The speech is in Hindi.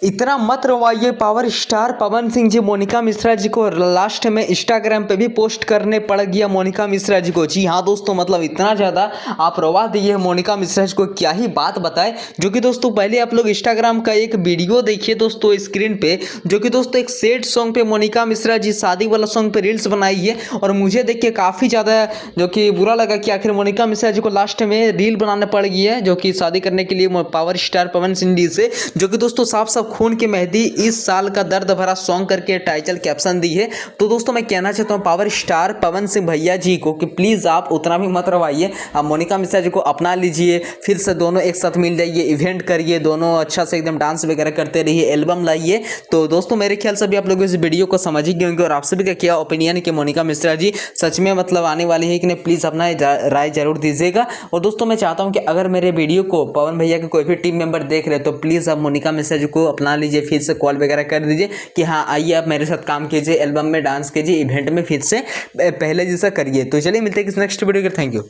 इतना मत रोवाइए पावर स्टार पवन सिंह जी। मोनिका मिश्रा जी को लास्ट में इंस्टाग्राम पे भी पोस्ट करने पड़ गया मोनिका मिश्रा जी को। जी हाँ दोस्तों, मतलब इतना ज़्यादा आप रोवा दिए मोनिका मिश्रा जी को, क्या ही बात बताए। जो कि दोस्तों पहले आप लोग इंस्टाग्राम का एक वीडियो देखिए दोस्तों स्क्रीन पे, जो कि दोस्तों एक सैड सॉन्ग पे मोनिका मिश्रा जी शादी वाला सॉन्ग पे रील्स बनाई है। और मुझे देख के काफ़ी ज़्यादा जो कि बुरा लगा कि आखिर मोनिका मिश्रा जी को लास्ट में रील बनाने पड़ गई है, जो कि शादी करने के लिए पावर स्टार पवन सिंह जी से। जो कि दोस्तों साफ साफ खून की मेहंदी इस साल का दर्द भरा सॉन्ग करके टाइटल कैप्शन दी है। तो दोस्तों मैं कहना चाहता हूँ पावर स्टार पवन सिंह भैया जी को कि प्लीज़ आप उतना भी मत रवाइए, आप मोनिका मिश्रा जी को अपना लीजिए, फिर से दोनों एक साथ मिल जाइए, इवेंट करिए, दोनों अच्छा से एकदम डांस वगैरह करते रहिए, एल्बम लाइए। तो दोस्तों मेरे ख्याल से भी आप लोग इस वीडियो को समझ ही गए होंगे। और आप सभी का क्या ओपिनियन है कि मोनिका मिश्रा जी सच में मतलब आने वाली है कि नहीं, प्लीज़ अपना राय जरूर दीजिएगा। और दोस्तों मैं चाहता हूँ कि अगर मेरे वीडियो को पवन भैया के कोई भी टीम मेंबर देख रहे हैं तो प्लीज़ आप मोनिका मिश्रा जी को अपना लीजिए, फिर से कॉल वगैरह कर दीजिए कि हाँ आइए आप मेरे साथ काम कीजिए, एल्बम में डांस कीजिए, इवेंट में फिर से पहले जैसा करिए। तो चलिए मिलते हैं किसी नेक्स्ट वीडियो के। Thank you.